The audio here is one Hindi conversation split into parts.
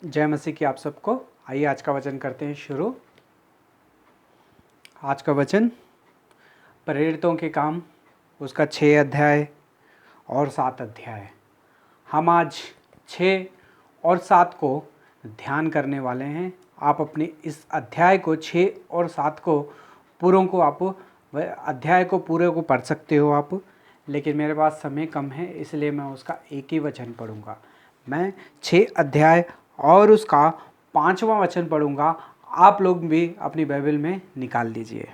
जय मसीह की आप सबको। आइए आज का वचन करते हैं शुरू। आज का वचन प्रेरितों के काम, उसका 6 अध्याय और 7 अध्याय। हम आज 6 और 7 को ध्यान करने वाले हैं। आप अपने इस अध्याय को 6 और 7 को पूरों को आप अध्याय को पूरे को पढ़ सकते हो आप, लेकिन मेरे पास समय कम है इसलिए मैं उसका एक ही वचन पढ़ूंगा। मैं 6 अध्याय और उसका 5वां वचन पढ़ूंगा। आप लोग भी अपनी बाइबल में निकाल लीजिए।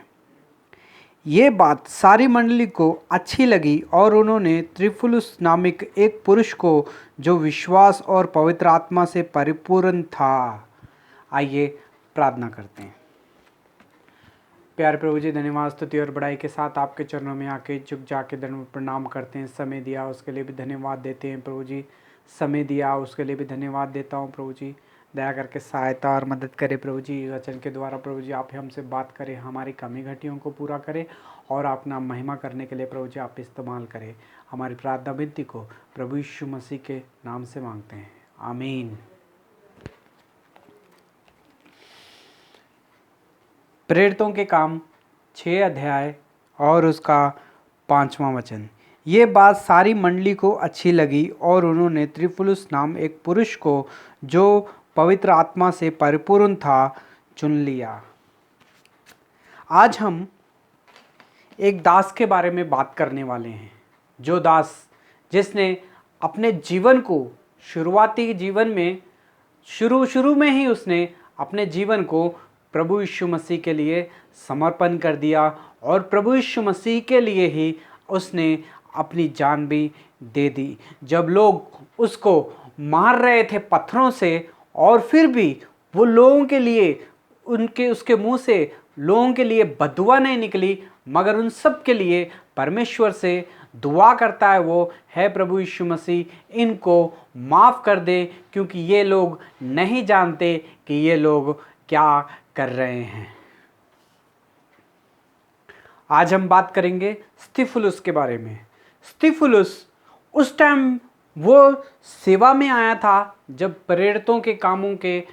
ये बात सारी मंडली को अच्छी लगी और उन्होंने त्रिफुलुस नामक एक पुरुष को जो विश्वास और पवित्र आत्मा से परिपूर्ण था। आइए प्रार्थना करते हैं। प्यारे प्रभु जी, धन्यवाद स्तुति और बड़ाई के साथ आपके चरणों में आके झुक जाके दंडवत प्रणाम करते हैं। समय दिया उसके लिए भी धन्यवाद देते हैं प्रभु जी। समय दिया उसके लिए भी धन्यवाद देता हूँ प्रभु जी। दया करके सहायता और मदद करें प्रभु जी। वचन के द्वारा प्रभु जी आप हमसे बात करें, हमारी कमी घटियों को पूरा करें और अपना महिमा करने के लिए प्रभु जी आप इस्तेमाल करें। हमारी प्रार्थना विनती को प्रभु यीशु मसीह के नाम से मांगते हैं, आमीन। प्रेरितों के काम 6 अध्याय और उसका 5वां वचन। ये बात सारी मंडली को अच्छी लगी और उन्होंने त्रिफुलुस नाम एक पुरुष को जो पवित्र आत्मा से परिपूर्ण था चुन लिया। आज हम एक दास के बारे में बात करने वाले हैं, जो दास जिसने अपने जीवन को शुरुआती जीवन में शुरू में ही उसने अपने जीवन को प्रभु यीशु मसीह के लिए समर्पण कर दिया और प्रभु यीशु मसीह के लिए ही उसने अपनी जान भी दे दी। जब लोग उसको मार रहे थे पत्थरों से और फिर भी वो लोगों के लिए उसके मुंह से लोगों के लिए बदुआ नहीं निकली, मगर उन सब के लिए परमेश्वर से दुआ करता है वो, है प्रभु यीशु मसीह इनको माफ़ कर दे, क्योंकि ये लोग नहीं जानते कि ये लोग क्या कर रहे हैं। आज हम बात करेंगे स्तिफुलुस के बारे में। स्तिफुलुस उस टाइम वो सेवा में आया था जब प्रेरितों के कामों के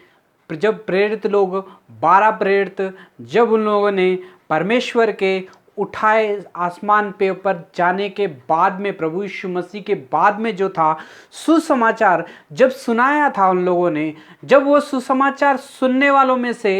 जब प्रेरित लोग 12 प्रेरित जब उन लोगों ने परमेश्वर के उठाए आसमान पे ऊपर जाने के बाद में प्रभु यीशु मसीह के बाद में जो था सुसमाचार जब सुनाया था उन लोगों ने, जब वो सुसमाचार सुनने वालों में से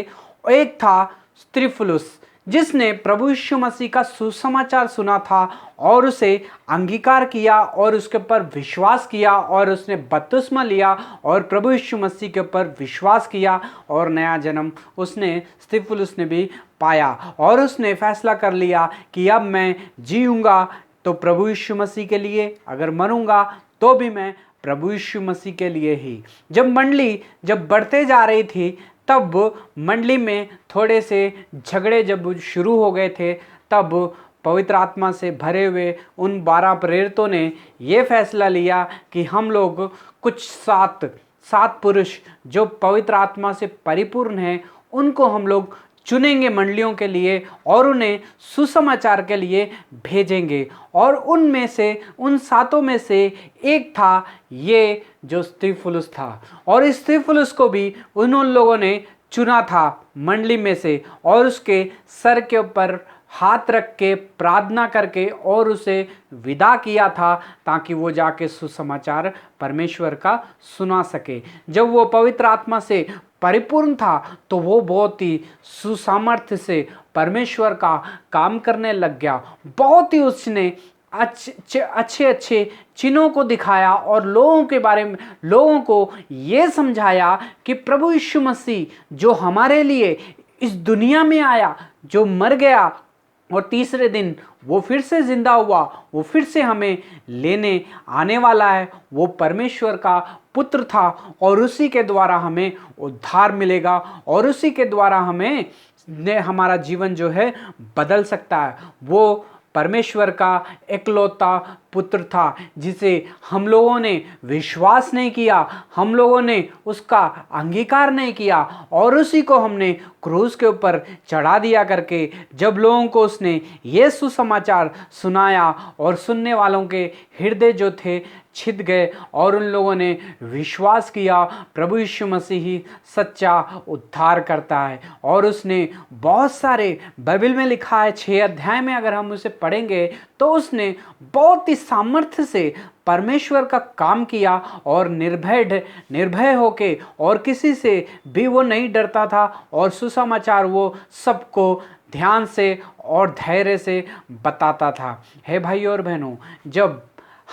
एक था स्तिफुलुस, जिसने प्रभु यीशु मसीह का सुसमाचार सुना था और उसे अंगीकार किया और उसके ऊपर विश्वास किया और उसने बपतिस्मा लिया और प्रभु यीशु मसीह के ऊपर विश्वास किया और नया जन्म उसने स्तिफुलुस ने भी पाया और उसने फैसला कर लिया कि अब मैं जीऊंगा तो प्रभु यीशु मसीह के लिए, अगर मरूंगा तो भी मैं प्रभु यीशु मसीह के लिए ही। जब मंडली जब बढ़ते जा रही थी तब मंडली में थोड़े से झगड़े जब शुरू हो गए थे, तब पवित्र आत्मा से भरे हुए उन 12 प्रेरितों ने ये फैसला लिया कि हम लोग कुछ सात पुरुष जो पवित्र आत्मा से परिपूर्ण हैं उनको हम लोग चुनेंगे मंडलियों के लिए और उन्हें सुसमाचार के लिए भेजेंगे। और उनमें से उन 7 में से एक था ये जो स्तिफुलुस था, और इस स्तिफुलुस को भी उन लोगों ने चुना था मंडली में से और उसके सर के ऊपर हाथ रख के प्रार्थना करके और उसे विदा किया था ताकि वो जाके सुसमाचार परमेश्वर का सुना सके। जब वो पवित्र आत्मा से परिपूर्ण था तो वो बहुत ही सुसामर्थ्य से परमेश्वर का काम करने लग गया। बहुत ही उसने अच्छे चिन्हों को दिखाया और लोगों के बारे में लोगों को ये समझाया कि प्रभु यीशु मसीह जो हमारे लिए इस दुनिया में आया, जो मर गया और तीसरे दिन वो फिर से जिंदा हुआ, वो फिर से हमें लेने आने वाला है, वो परमेश्वर का पुत्र था और उसी के द्वारा हमें उद्धार मिलेगा और उसी के द्वारा हमारा जीवन जो है बदल सकता है। वो परमेश्वर का इकलौता पुत्र था जिसे हम लोगों ने विश्वास नहीं किया, हम लोगों ने उसका अंगीकार नहीं किया और उसी को हमने क्रूस के ऊपर चढ़ा दिया करके जब लोगों को उसने ये सुसमाचार सुनाया और सुनने वालों के हृदय जो थे छिद गए और उन लोगों ने विश्वास किया प्रभु यीशु मसीह ही सच्चा उद्धार करता है। और उसने बहुत सारे, बाइबल में लिखा है 6 अध्याय में अगर हम उसे पढ़ेंगे तो उसने बहुत ही सामर्थ्य से परमेश्वर का काम किया और निर्भय होके और किसी से भी वो नहीं डरता था और सुसमाचार वो सबको ध्यान से और धैर्य से बताता था। हे भाई और बहनों, जब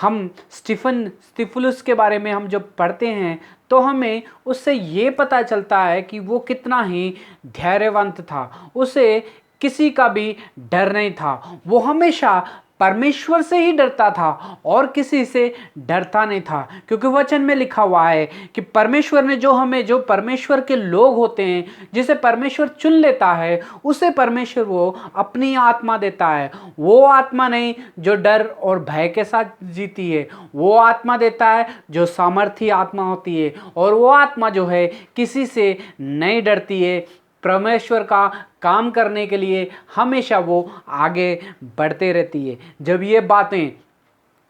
हम स्तिफनुस के बारे में हम जब पढ़ते हैं तो हमें उससे ये पता चलता है कि वो कितना ही धैर्यवंत था। उसे किसी का भी डर नहीं था। वो हमेशा परमेश्वर से ही डरता था और किसी से डरता नहीं था, क्योंकि वचन में लिखा हुआ है कि परमेश्वर ने जो परमेश्वर के लोग होते हैं, जिसे परमेश्वर चुन लेता है, उसे परमेश्वर वो अपनी आत्मा देता है। वो आत्मा नहीं जो डर और भय के साथ जीती है, वो आत्मा देता है जो सामर्थी आत्मा होती है, और वो आत्मा जो है किसी से नहीं डरती है। परमेश्वर का काम करने के लिए हमेशा वो आगे बढ़ते रहती है। जब ये बातें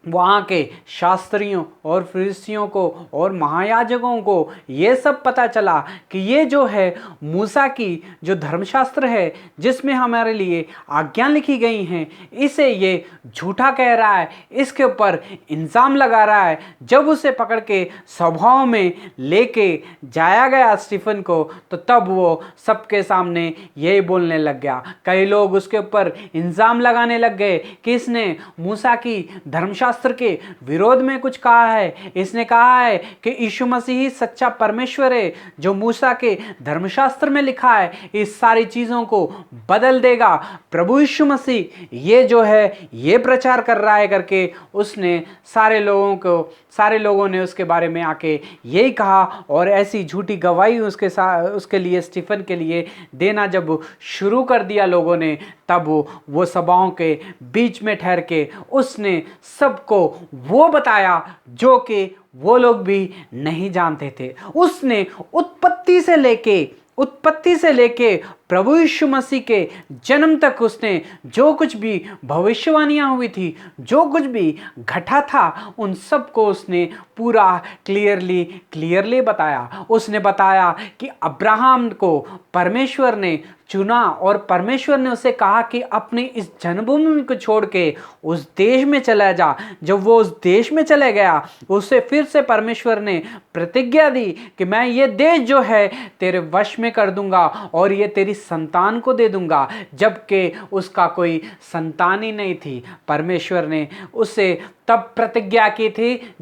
वहाँ के शास्त्रियों और फरीसियों को और महायाजकों को ये सब पता चला कि ये जो है मूसा की जो धर्मशास्त्र है, जिसमें हमारे लिए आज्ञा लिखी गई हैं, इसे ये झूठा कह रहा है, इसके ऊपर इल्ज़ाम लगा रहा है। जब उसे पकड़ के सभाओं में लेके जाया गया स्टीफन को, तो तब वो सबके सामने यही बोलने लग गया। कई लोग उसके ऊपर इल्ज़ाम लगाने लग गए कि इसने मूसा की धर्मशास्त्र के विरोध में कुछ कहा है। इसने कहा है कि यीशु मसीह ही सच्चा परमेश्वर है, जो मूसा के धर्मशास्त्र में लिखा है इस सारी चीजों को बदल देगा। प्रभु यीशु मसीह ये जो है ये प्रचार कर रहा है करके उसने सारे लोगों ने उसके बारे में आके यही कहा, और ऐसी झूठी गवाही उसके लिए स्टीफन के लिए देना जब शुरू कर दिया लोगों ने, तब वो सभाओं के बीच में ठहर के उसने सबको वो बताया जो कि वो लोग भी नहीं जानते थे। उसने उत्पत्ति से लेके प्रभु यीशु मसीह के जन्म तक उसने जो कुछ भी भविष्यवाणियां हुई थी, जो कुछ भी घटा था, उन सबको उसने पूरा क्लियरली बताया। उसने बताया कि अब्राहम को परमेश्वर ने चुना और परमेश्वर ने उसे कहा कि अपनी इस जन्मभूमि को छोड़ के उस देश में चला जा। जब वो उस देश में चले गया, उसे फिर से परमेश्वर ने प्रतिज्ञा दी कि मैं ये देश जो है तेरे वश में कर दूंगा और ये तेरी संतान को दे दूंगा, जबकि उसका कोई संतान ही नहीं थी। परमेश्वर ने उसे तब प्रतिज्ञा की थी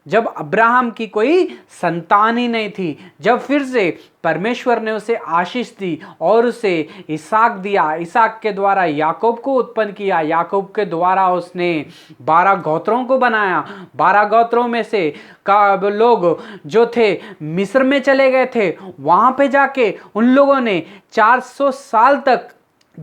जब अब्राहम की कोई संतान ही नहीं थी। जब फिर से परमेश्वर ने उसे आशीष दी और उसे इसहाक दिया, इसहाक के द्वारा याकूब को उत्पन्न किया, याकूब के द्वारा उसने 12 गोत्रों को बनाया। 12 गोत्रों में से का लोग जो थे मिस्र में चले गए थे, वहां पे जाके उन लोगों ने 400 साल तक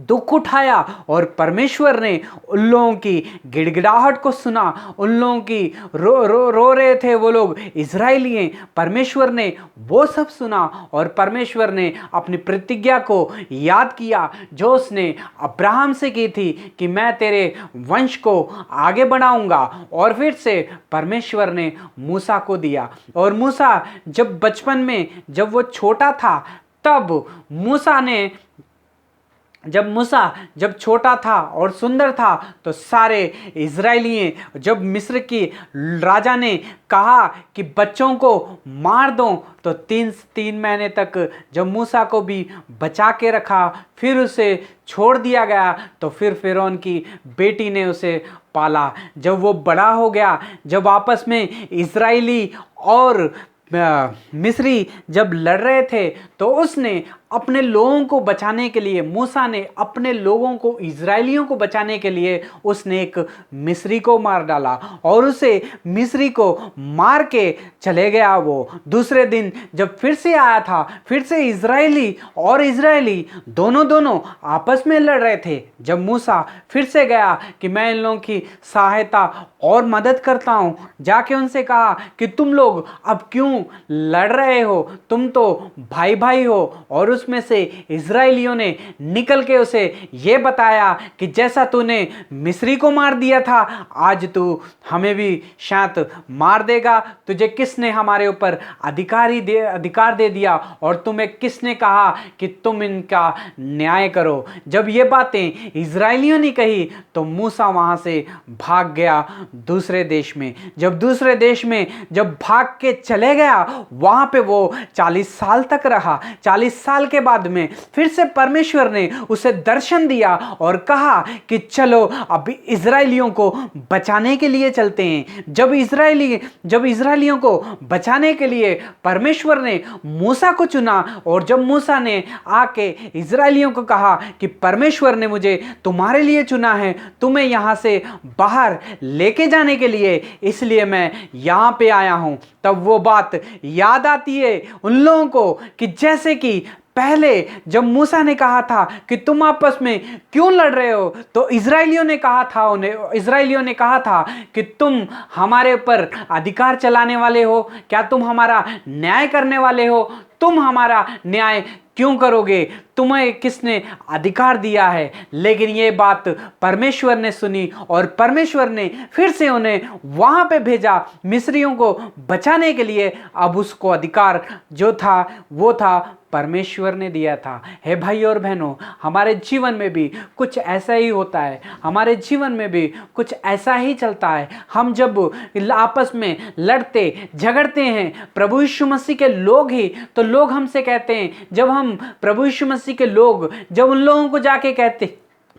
दुख उठाया और परमेश्वर ने उन लोगों की गिड़गिड़ाहट को सुना। उन लोगों की रो रहे थे वो लोग इजराइली, परमेश्वर ने वो सब सुना और परमेश्वर ने अपनी प्रतिज्ञा को याद किया जो उसने अब्राहम से की थी कि मैं तेरे वंश को आगे बढ़ाऊंगा। और फिर से परमेश्वर ने मूसा को दिया, और मूसा जब बचपन में जब वो छोटा था, तब मूसा जब छोटा था और सुंदर था, तो सारे इजराइली, जब मिस्र की राजा ने कहा कि बच्चों को मार दो, तो 3 महीने तक जब मूसा को भी बचा के रखा, फिर उसे छोड़ दिया गया, तो फिर फिरौन की बेटी ने उसे पाला। जब वो बड़ा हो गया, जब आपस में इजराइली और मिस्री जब लड़ रहे थे, तो उसने अपने लोगों को बचाने के लिए, मूसा ने अपने लोगों को, इजरायलियों को बचाने के लिए उसने एक मिस्री को मार डाला और उसे मिस्री को मार के चले गया। वो दूसरे दिन जब फिर से आया था, फिर से इजरायली दोनों आपस में लड़ रहे थे। जब मूसा फिर से गया कि मैं इन लोगों की सहायता और मदद करता हूं, जाके उनसे कहा कि तुम लोग अब क्यों लड़ रहे हो, तुम तो भाई हो। और उसमें से इजराइलियों ने निकल के उसे ये बताया कि जैसा तूने मिस्री को मार दिया था, आज तू हमें भी शायद मार देगा। तुझे किसने हमारे ऊपर अधिकार दे दिया और तुम्हें किसने कहा कि तुम इनका न्याय करो। जब ये बातें इजराइलियों ने कही तो मूसा वहां से भाग गया दूसरे देश में। जब दूसरे देश में जब भाग के चले गया, वहां पे वो 40 साल तक रहा। 40 साल के बाद में फिर से परमेश्वर ने उसे दर्शन दिया और कहा कि चलो अब इजराइलियों को बचाने के लिए चलते हैं। जब इजराइलियों को बचाने के लिए परमेश्वर ने मूसा को चुना और जब मूसा ने आके इजराइलियों को कहा कि परमेश्वर ने मुझे तुम्हारे लिए चुना है, तुम्हें यहां से बाहर लेके जाने के लिए, इसलिए मैं यहां पे आया हूं, तब वो बात याद आती है उन लोगों को कि जैसे कि पहले जब मूसा ने कहा था कि तुम आपस में क्यों लड़ रहे हो, तो इजराइलियों ने कहा था कि तुम हमारे ऊपर अधिकार चलाने वाले हो, क्या तुम हमारा न्याय करने वाले हो? तुम हमारा न्याय क्यों करोगे? तुम्हें किसने अधिकार दिया है? लेकिन ये बात परमेश्वर ने सुनी और परमेश्वर ने फिर से उन्हें वहां पे भेजा मिस्रियों को बचाने के लिए। अब उसको अधिकार जो था वो था परमेश्वर ने दिया था। हे भाई और बहनों, हमारे जीवन में भी कुछ ऐसा ही होता है। हमारे जीवन में भी कुछ ऐसा ही चलता है। हम जब आपस में लड़ते झगड़ते हैं, प्रभु यीशु मसीह के लोग ही तो लोग हमसे कहते हैं, जब हम प्रभु यीशु मसीह के लोग जब उन लोगों को जाके कहते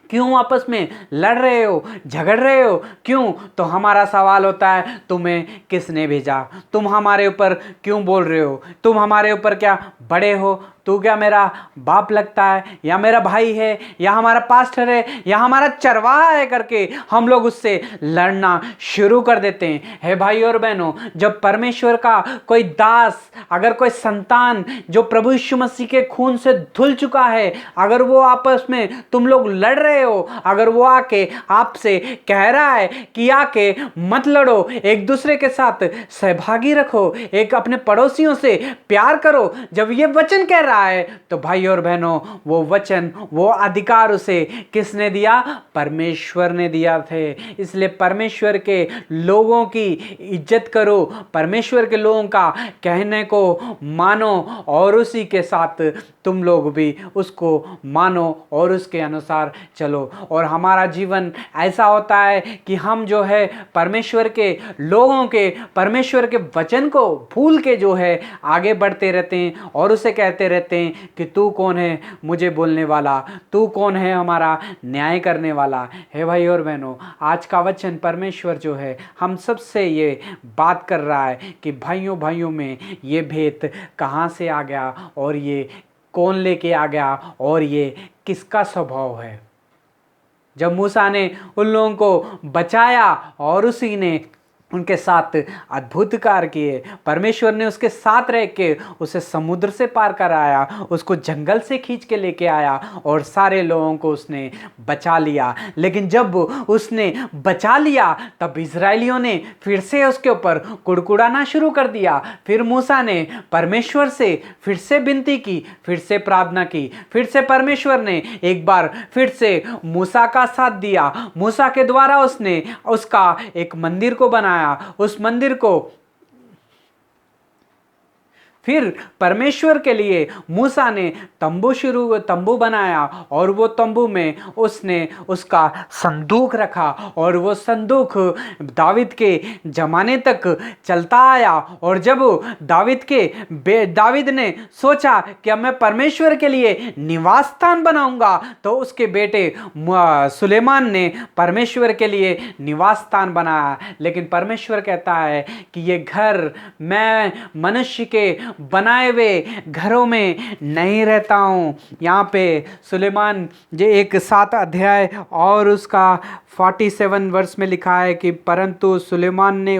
क्यों आपस में लड़ रहे हो, झगड़ रहे हो क्यों, तो हमारा सवाल होता है तुम्हें किसने भेजा? तुम हमारे ऊपर क्यों बोल रहे हो? तुम हमारे ऊपर क्या बड़े हो? तू क्या मेरा बाप लगता है, या मेरा भाई है, या हमारा पास्टर है, या हमारा चरवाहा है करके हम लोग उससे लड़ना शुरू कर देते हैं। हे भाई और बहनों, जब परमेश्वर का कोई दास, अगर कोई संतान जो प्रभु यीशु मसीह के खून से धुल चुका है, अगर वो आपस में तुम लोग लड़ रहे हो, अगर वो आके आपसे कह रहा है कि आके मत लड़ो, एक दूसरे के साथ सहभागी रखो, एक अपने पड़ोसियों से प्यार करो, जब ये वचन कह रहा है तो भाई और बहनों, वो वचन, वो अधिकार उसे किसने दिया? परमेश्वर ने दिया थे। इसलिए परमेश्वर के लोगों की इज्जत करो, परमेश्वर के लोगों का कहने को मानो और उसी के साथ तुम लोग भी उसको मानो और उसके अनुसार चलो। और हमारा जीवन ऐसा होता है कि हम जो है परमेश्वर के लोगों के, परमेश्वर के वचन को भूल के जो है आगे बढ़ते रहते हैं और उसे कहते रहते हैं कि तू कौन है मुझे बोलने वाला, तू कौन है हमारा न्याय करने वाला। हे भाई और बहनों, आज का वचन परमेश्वर जो है हम सबसे ये बात कर रहा है कि भाइयों भाइयों में ये भेद कहाँ से आ गया और ये कौन लेके आ गया और ये किसका स्वभाव है। जब मूसा ने उन लोगों को बचाया और उसी ने उनके साथ अद्भुत कार्य किए, परमेश्वर ने उसके साथ रह के उसे समुद्र से पार कराया, उसको जंगल से खींच के लेके आया और सारे लोगों को उसने बचा लिया। लेकिन जब उसने बचा लिया तब इजराइलियों ने फिर से उसके ऊपर कुड़कुड़ाना शुरू कर दिया। फिर मूसा ने परमेश्वर से फिर से विनती की, फिर से प्रार्थना की, फिर से परमेश्वर ने एक बार फिर से मूसा का साथ दिया। मूसा के द्वारा उसने उसका एक मंदिर को बनाया। उस मंदिर को फिर परमेश्वर के लिए मूसा ने तंबू बनाया और वो तंबू में उसने उसका संदूक रखा और वो संदूक दाविद के जमाने तक चलता आया। और जब दाविद ने सोचा कि अब मैं परमेश्वर के लिए निवास स्थान बनाऊंगा, तो उसके बेटे सुलेमान ने परमेश्वर के लिए निवास स्थान बनाया। लेकिन परमेश्वर कहता है कि ये घर मैं मनुष्य के बनाए हुए घरों में नहीं रहता हूं। यहाँ पे सुलेमान जो 7 अध्याय और उसका 47 वर्ष में लिखा है कि परंतु सुलेमान ने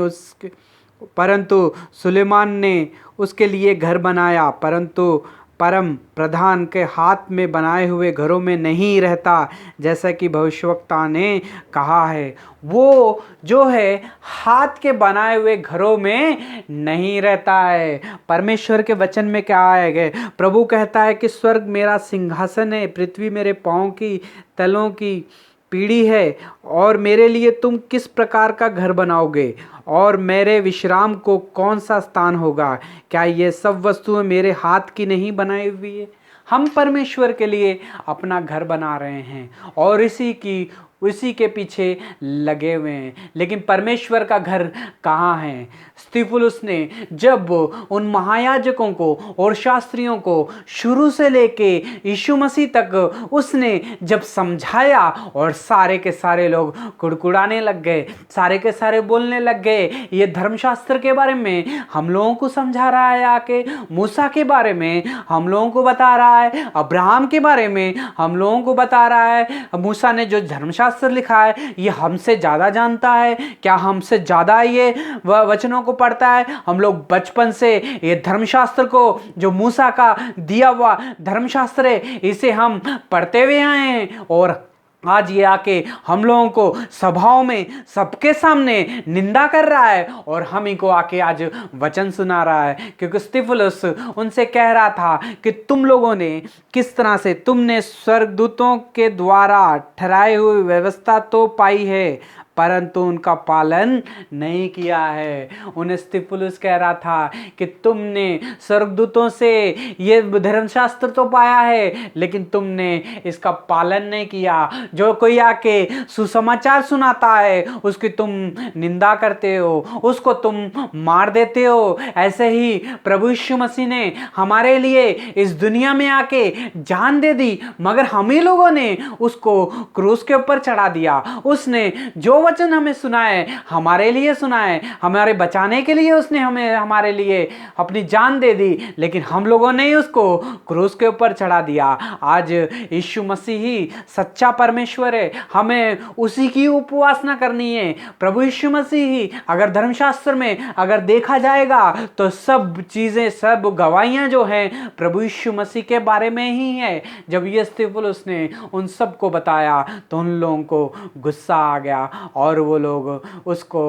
उसके लिए घर बनाया, परंतु परम प्रधान के हाथ में बनाए हुए घरों में नहीं रहता, जैसा कि भविष्यवक्ता ने कहा है। वो जो है हाथ के बनाए हुए घरों में नहीं रहता है। परमेश्वर के वचन में क्या है? प्रभु कहता है कि स्वर्ग मेरा सिंहासन है, पृथ्वी मेरे पाँव की तलों की पीढ़ी है, और मेरे लिए तुम किस प्रकार का घर बनाओगे, और मेरे विश्राम को कौन सा स्थान होगा? क्या ये सब वस्तुएं मेरे हाथ की नहीं बनाई हुई है? हम परमेश्वर के लिए अपना घर बना रहे हैं और इसी के पीछे लगे हुए हैं। लेकिन परमेश्वर का घर कहाँ है? स्तिफनुस ने जब उन महायाजकों को और शास्त्रियों को शुरू से लेके यीशु मसीह तक उसने जब समझाया, और सारे के सारे लोग कुड़कुड़ाने लग गए, सारे के सारे बोलने लग गए, ये धर्मशास्त्र के बारे में हम लोगों को समझा रहा है, आके मूसा के बारे में हम लोगों को बता रहा है, अब्राहम के बारे में हम लोगों को बता रहा है। मूसा ने जो धर्मशास्त्र लिखा है ये हमसे ज़्यादा जानता है क्या? हमसे ज़्यादा ये वचनों को पढ़ता है? हम लोग बचपन से ये धर्मशास्त्र को, जो मूसा का दिया हुआ धर्मशास्त्र है, इसे हम पढ़ते हुए आए हैं, और आज ये आके हम लोगों को सभाओं में सबके सामने निंदा कर रहा है, और हम ही को आके आज वचन सुना रहा है। क्योंकि स्तिफनुस उनसे कह रहा था कि तुम लोगों ने किस तरह से, तुमने स्वर्गदूतों के द्वारा ठहराई हुई व्यवस्था तो पाई है, परंतु उनका पालन नहीं किया है। उन्हें स्तिफनुस कह रहा था कि तुमने स्वर्गदूतों से ये धर्मशास्त्र तो पाया है, लेकिन तुमने इसका पालन नहीं किया। जो कोई आके सुसमाचार सुनाता है उसकी तुम निंदा करते हो, उसको तुम मार देते हो। ऐसे ही प्रभु यीशु मसीह ने हमारे लिए इस दुनिया में आके जान दे दी, मगर हम ही लोगों ने उसको क्रूस के ऊपर चढ़ा दिया। उसने जो वचन हमें सुनाए, हमारे लिए सुनाए, हमारे बचाने के लिए उसने हमारे लिए अपनी जान दे दी, लेकिन हम लोगों ने उसको क्रूस के ऊपर चढ़ा दिया। आज यीशु मसीह ही सच्चा परमेश्वर है, हमें उसी की उपासना करनी है। प्रभु यीशु मसीह ही, अगर धर्मशास्त्र में अगर देखा जाएगा तो सब चीजें, सब गवाहियां जो हैं प्रभु यीशु मसीह के बारे में ही है। जब ये स्तिफनुस ने उन सबको बताया तो उन लोगों को गुस्सा आ गया, और वो लोग उसको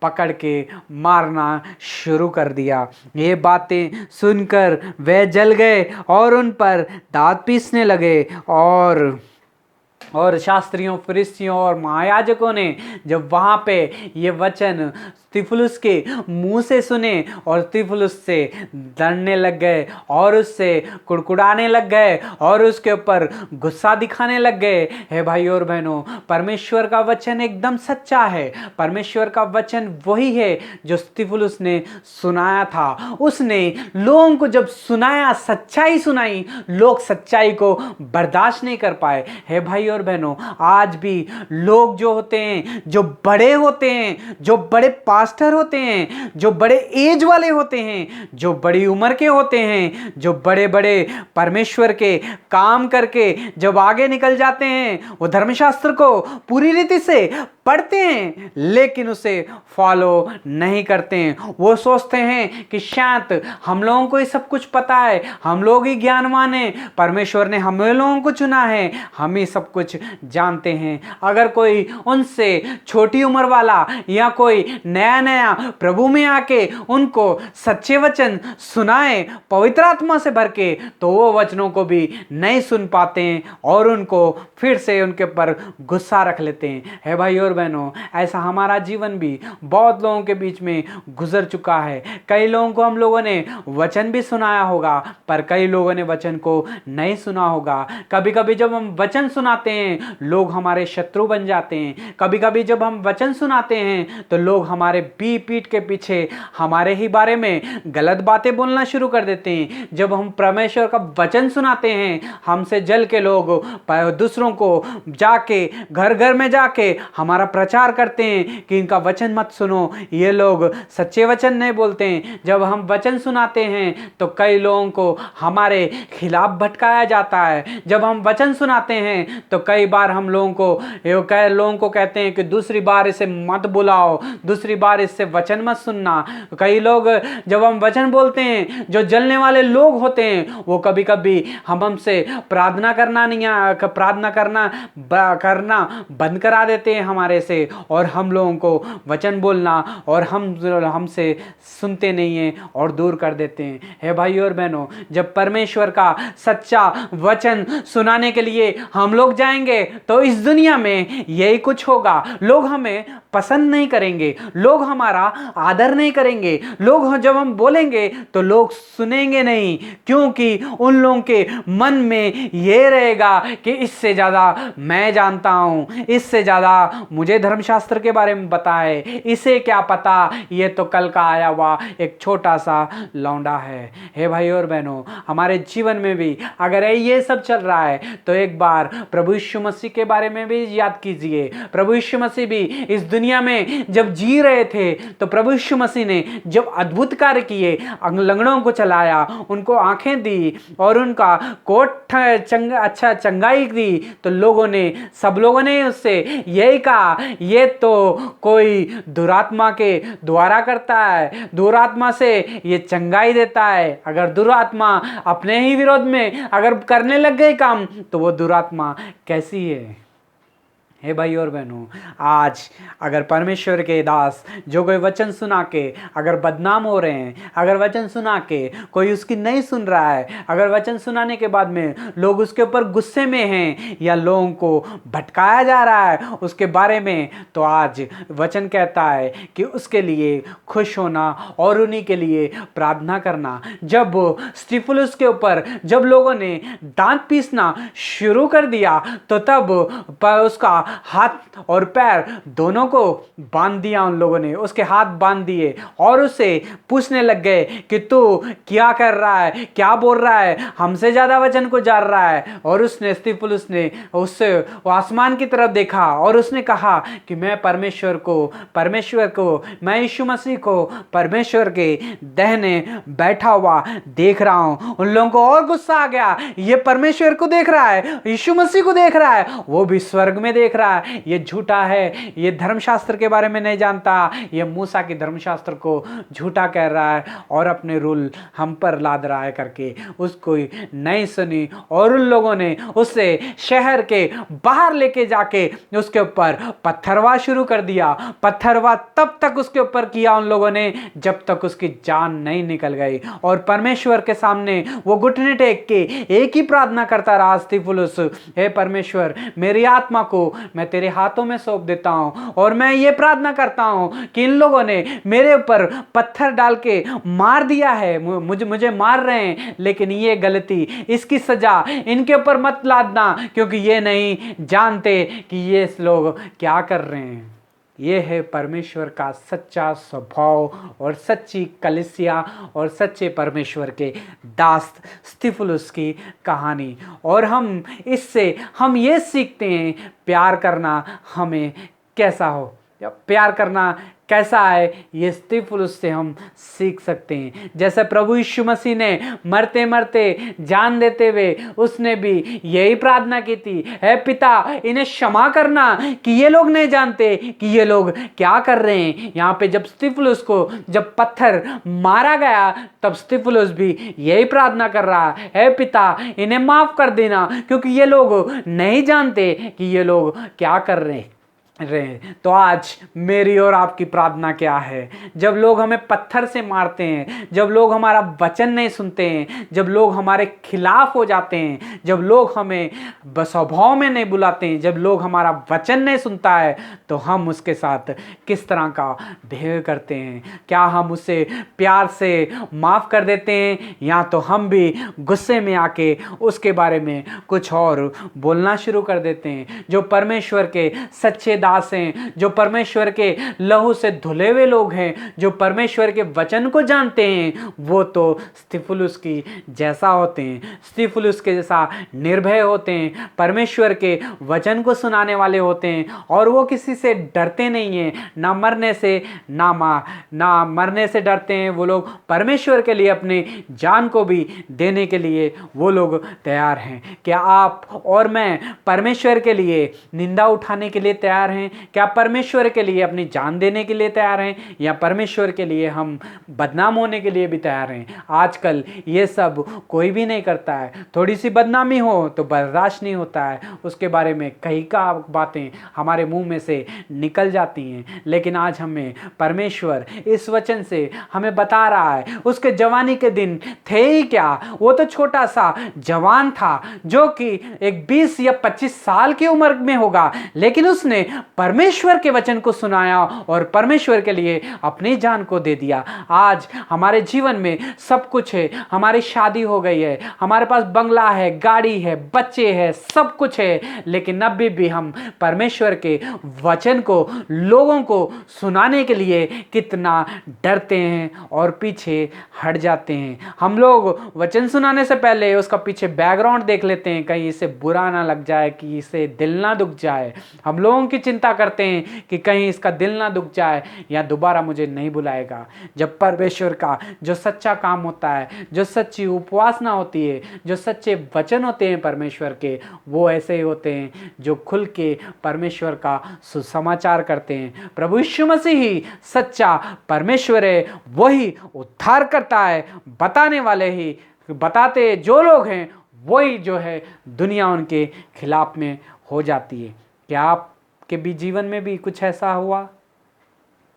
पकड़ के मारना शुरू कर दिया। ये बातें सुनकर वे जल गए और उन पर दाँत पीसने लगे। और शास्त्रियों, फरीसियों और महायाजकों ने जब वहाँ पे ये वचन स्तिफनुस के मुंह से सुने, और स्तिफनुस से डरने लग गए, और उससे कुड़कुड़ाने लग गए, और उसके ऊपर गुस्सा दिखाने लग गए। हे भाइयों और बहनों, परमेश्वर का वचन एकदम सच्चा है। परमेश्वर का वचन वही है जो स्तिफनुस ने सुनाया था। उसने लोगों को जब सुनाया, सच्चाई सुनाई, लोग सच्चाई को बर्दाश्त नहीं कर पाए। हे भाइयों और बहनों, आज भी लोग जो होते हैं, जो बड़े होते हैं, जो बड़े पास्टर होते हैं, जो बड़े एज वाले होते हैं, जो बड़ी उम्र के होते हैं, जो बड़े बड़े परमेश्वर के काम करके जब आगे निकल जाते हैं, वो धर्मशास्त्र को पूरी रीति से पढ़ते हैं लेकिन उसे फॉलो नहीं करते हैं। वो सोचते हैं कि शायद हम लोगों को ये सब कुछ पता है, हम लोग ही ज्ञानवान हैं, परमेश्वर ने हम लोगों को चुना है, हम ही सब कुछ जानते हैं। अगर कोई उनसे छोटी उम्र वाला या कोई नया नया प्रभु में आके उनको सच्चे वचन सुनाए पवित्र आत्मा से भर के, तो वो वचनों को भी नहीं सुन पाते हैं और उनको फिर से उनके ऊपर गुस्सा रख लेते हैं। है भाई और बहनों, ऐसा हमारा जीवन भी बहुत लोगों के बीच में गुजर चुका है। कई लोगों को हम लोगों ने वचन भी सुनाया होगा, पर कई लोगों ने वचन को नहीं सुना होगा। कभी कभी जब हम वचन सुनाते हैं लोग हमारे शत्रु बन जाते हैं। कभी कभी जब हम वचन सुनाते हैं तो लोग हमारे पीठ के पीछे हमारे ही बारे में गलत बातें बोलना शुरू कर देते हैं। जब हम परमेश्वर का वचन सुनाते हैं, हमसे जल के लोग दूसरों को जाके घर घर में जाके हमारा प्रचार करते हैं कि इनका वचन मत सुनो, ये लोग सच्चे वचन नहीं बोलते हैं। जब हम वचन सुनाते हैं तो कई लोगों को हमारे खिलाफ भटकाया जाता है। जब हम वचन सुनाते हैं तो कई बार हम लोगों को कहते हैं कि दूसरी बार इसे मत बुलाओ, दूसरी बार इससे वचन मत सुनना। कई लोग जब हम वचन बोलते हैं, जो जलने वाले लोग होते हैं, वो कभी कभी हमसे प्रार्थना करना बंद करा देते हैं हमारे से, और हम लोगों को वचन बोलना और हमसे सुनते नहीं हैं और दूर कर देते हैं। हे भाइयों और बहनों, जब परमेश्वर का सच्चा वचन सुनाने के लिए हम लोग जाएंगे तो इस दुनिया में यही कुछ होगा। लोग हमें पसंद नहीं करेंगे, लोग हमारा आदर नहीं करेंगे, लोग जब हम बोलेंगे तो लोग सुनेंगे नहीं, क्योंकि उन लोगों के मन में ये रहेगा कि इससे ज़्यादा मैं जानता हूँ, इससे ज़्यादा मुझे धर्मशास्त्र के बारे में पता है, इसे क्या पता, ये तो कल का आया हुआ एक छोटा सा लौंडा है। हे भाई और बहनों, हमारे जीवन में भी अगर ये सब चल रहा है तो एक बार प्रभु यीशु मसीह के बारे में भी याद कीजिए। प्रभु यीशु मसीह भी इस दुनिया में जब जी रहे थे तो प्रभु यीशु मसीह ने जब अद्भुत कार्य किए, लंगड़ों को चलाया, उनको आंखें दी और उनका कोट अच्छा चंगाई दी, तो सब लोगों ने उससे यही कहा, ये तो कोई दुरात्मा के द्वारा करता है, दुरात्मा से ये चंगाई देता है। अगर दुरात्मा अपने ही विरोध में अगर करने लग गई काम, तो वो दुरात्मा कैसी है। हे भाई और बहनों, आज अगर परमेश्वर के दास जो कोई वचन सुना के अगर बदनाम हो रहे हैं, अगर वचन सुना के कोई उसकी नहीं सुन रहा है, अगर वचन सुनाने के बाद में लोग उसके ऊपर गुस्से में हैं या लोगों को भटकाया जा रहा है उसके बारे में, तो आज वचन कहता है कि उसके लिए खुश होना और उन्हीं के लिए प्रार्थना करना। जब स्तिफनुस के ऊपर जब लोगों ने दांत पीसना शुरू कर दिया, तो तब उसका हाथ और पैर दोनों को बांध दिया। उन लोगों ने उसके हाथ बांध दिए और उससे पूछने लग गए कि तू क्या कर रहा है, क्या बोल रहा है, हमसे ज्यादा वचन को जान रहा है। और उसने स्तिफनुस ने उससे आसमान की तरफ देखा और उसने कहा कि मैं परमेश्वर को मैं यीशु मसीह को परमेश्वर के दाहिने बैठा हुआ देख रहा हूं। उन लोगों को और गुस्सा आ गया, ये परमेश्वर को देख रहा है, यीशु मसीह को देख रहा है, वो भी स्वर्ग में देख रहा है, ये झूठा है, ये धर्मशास्त्र के बारे में नहीं जानता, ये मूसा के धर्मशास्त्र को झूठा कह रहा है और अपने रूल हम पर लाद रहा है करके उसको नहीं सुनी। और उन लोगों ने उससे शहर के बाहर लेके जाके उसके ऊपर पत्थरवा शुरू कर दिया। पत्थरवा तब तक उसके ऊपर किया उन लोगों ने जब तक उसकी जान नहीं निकल गई। और परमेश्वर के सामने वो घुटने टेक के एक ही प्रार्थना करता रहा स्तिफनुस, हे परमेश्वर, मेरी आत्मा को मैं तेरे हाथों में सौंप देता हूं और मैं ये प्रार्थना करता हूं कि इन लोगों ने मेरे ऊपर पत्थर डाल के मार दिया है, मुझे मार रहे हैं, लेकिन ये गलती, इसकी सजा इनके ऊपर मत लादना, क्योंकि ये नहीं जानते कि ये लोग क्या कर रहे हैं। ये है परमेश्वर का सच्चा स्वभाव और सच्ची कलीसिया और सच्चे परमेश्वर के दास स्तिफनुस की कहानी। और हम इससे हम ये सीखते हैं प्यार करना हमें कैसा हो, प्यार करना कैसा है, ये स्तिफनुस से हम सीख सकते हैं। जैसे प्रभु यीशु मसीह ने मरते मरते जान देते हुए उसने भी यही प्रार्थना की थी, हे पिता, इन्हें क्षमा करना कि ये लोग नहीं जानते कि ये लोग क्या कर रहे हैं। यहाँ पे जब स्तिफनुस को जब पत्थर मारा गया तब स्तिफनुस भी यही प्रार्थना कर रहा, हे पिता, इन्हें माफ कर देना, क्योंकि ये लोग नहीं जानते कि ये लोग क्या कर रहे हैं। तो आज मेरी और आपकी प्रार्थना क्या है? जब लोग हमें पत्थर से मारते हैं, जब लोग हमारा वचन नहीं सुनते हैं, जब लोग हमारे खिलाफ हो जाते हैं, जब लोग हमें स्वभाव में नहीं बुलाते हैं, जब लोग हमारा वचन नहीं सुनता है, तो हम उसके साथ किस तरह का बिहेव करते हैं? क्या हम उसे प्यार से माफ़ कर देते हैं, या तो हम भी गुस्से में आके उसके बारे में कुछ और बोलना शुरू कर देते हैं? जो परमेश्वर के सच्चे दास हैं, जो परमेश्वर के लहू से धुले हुए लोग हैं, जो परमेश्वर के वचन को जानते हैं, वो तो स्तिफनुस की जैसा होते हैं, स्तिफनुस के जैसा निर्भय होते हैं, परमेश्वर के वचन को सुनाने वाले होते हैं, और वो किसी से डरते नहीं हैं, ना मरने से डरते हैं। वो लोग परमेश्वर के लिए अपने जान को भी देने के लिए वो लोग तैयार हैं। क्या आप और मैं परमेश्वर के लिए निंदा उठाने के लिए तैयार हैं? हैं? क्या परमेश्वर के लिए अपनी जान देने के लिए तैयार हैं, या परमेश्वर के लिए हम बदनाम होने के लिए भी तैयार हैं? आजकल ये सब कोई भी नहीं करता है। थोड़ी सी बदनामी हो तो बर्दाश्त नहीं होता है, उसके बारे में कई का बातें हमारे मुंह में से निकल जाती हैं। लेकिन आज हमें परमेश्वर इस वचन से हमें बता रहा है, उसके जवानी के दिन थे ही क्या, वो तो छोटा सा जवान था जो कि एक 20 या 25 साल की उम्र में होगा, लेकिन उसने परमेश्वर के वचन को सुनाया और परमेश्वर के लिए अपनी जान को दे दिया। आज हमारे जीवन में सब कुछ है, हमारी शादी हो गई है, हमारे पास बंगला है, गाड़ी है, बच्चे हैं, सब कुछ है, लेकिन अभी भी हम परमेश्वर के वचन को लोगों को सुनाने के लिए कितना डरते हैं और पीछे हट जाते हैं। हम लोग वचन सुनाने से पहले उसका पीछे बैकग्राउंड देख लेते हैं, कहीं इसे बुरा ना लग जाए, कि इसे दिल ना दुख जाए। हम लोगों की चिंता करते हैं कि कहीं इसका दिल ना दुख जाए या दोबारा मुझे नहीं बुलाएगा। जब परमेश्वर का जो सच्चा काम होता है, जो सच्ची उपासना होती है, जो सच्चे वचन होते हैं परमेश्वर के, वो ऐसे ही होते हैं जो खुल के परमेश्वर का सुसमाचार करते हैं। प्रभु यीशु मसीह ही सच्चा परमेश्वर है, वही उद्धार करता है। बताने वाले ही बताते जो लोग हैं वही जो है दुनिया उनके खिलाफ में हो जाती है। क्या आपके भी जीवन में भी कुछ ऐसा हुआ?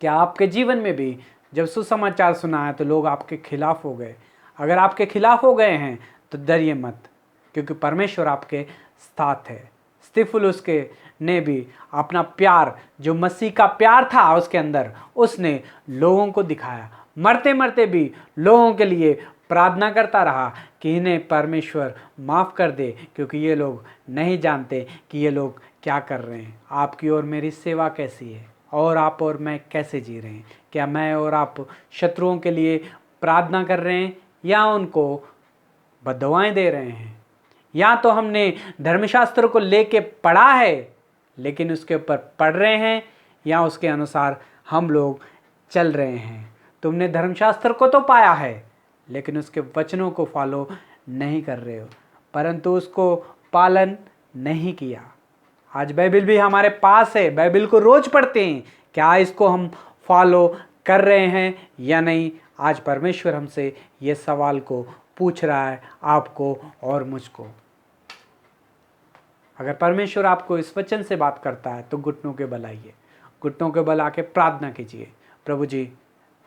क्या आपके जीवन में भी जब सुसमाचार सुना है तो लोग आपके खिलाफ हो गए? अगर आपके खिलाफ हो गए हैं तो डरिए मत, क्योंकि परमेश्वर आपके साथ है। स्तिफनुस के ने भी अपना प्यार, जो मसीह का प्यार था उसके अंदर, उसने लोगों को दिखाया। मरते मरते भी लोगों के लिए प्रार्थना करता रहा कि इन्हें परमेश्वर माफ़ कर दे, क्योंकि ये लोग नहीं जानते कि ये लोग क्या कर रहे हैं। आपकी और मेरी सेवा कैसी है, और आप और मैं कैसे जी रहे हैं? क्या मैं और आप शत्रुओं के लिए प्रार्थना कर रहे हैं, या उनको बद्दुआएं दे रहे हैं? या तो हमने धर्मशास्त्र को लेके पढ़ा है लेकिन उसके ऊपर पढ़ रहे हैं, या उसके अनुसार हम लोग चल रहे हैं? तुमने धर्मशास्त्र को तो पाया है लेकिन उसके वचनों को फॉलो नहीं कर रहे हो, परंतु उसको पालन नहीं किया। आज बाइबल भी हमारे पास है, बाइबल को रोज पढ़ते हैं, क्या इसको हम फॉलो कर रहे हैं या नहीं? आज परमेश्वर हमसे ये सवाल को पूछ रहा है, आपको और मुझको। अगर परमेश्वर आपको इस वचन से बात करता है तो घुटनों के बल आइए, घुटनों के बल आके प्रार्थना कीजिए, प्रभु जी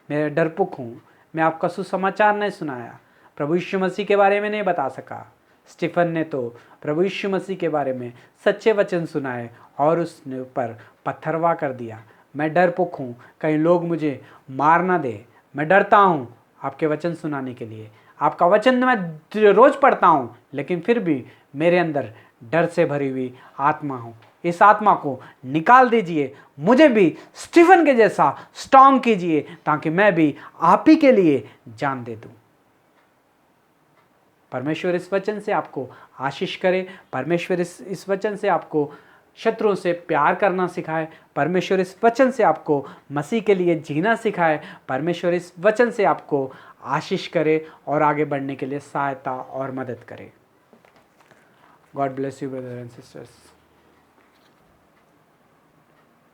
मैं डरपोक हूँ, मैं आपका सुसमाचार नहीं सुनाया, प्रभु यीशु मसीह के बारे में नहीं बता सका। स्टीफन ने तो प्रभु यीशु मसीह के बारे में सच्चे वचन सुनाए और उसने ऊपर पत्थरवा कर दिया। मैं डरपोक हूँ, कहीं लोग मुझे मार ना दे, मैं डरता हूँ आपके वचन सुनाने के लिए। आपका वचन मैं रोज पढ़ता हूँ, लेकिन फिर भी मेरे अंदर डर से भरी हुई आत्मा हूँ। इस आत्मा को निकाल दीजिए, मुझे भी स्टीफन के जैसा स्ट्रांग कीजिए, ताकि मैं भी आप ही के लिए जान दे दूं। परमेश्वर इस वचन से आपको आशीष करे। परमेश्वर इस वचन से आपको शत्रुओं से प्यार करना सिखाए। परमेश्वर इस वचन से आपको मसीह के लिए जीना सिखाए। परमेश्वर इस वचन से आपको आशीष करे और आगे बढ़ने के लिए सहायता और मदद करे। God bless you brother and sisters.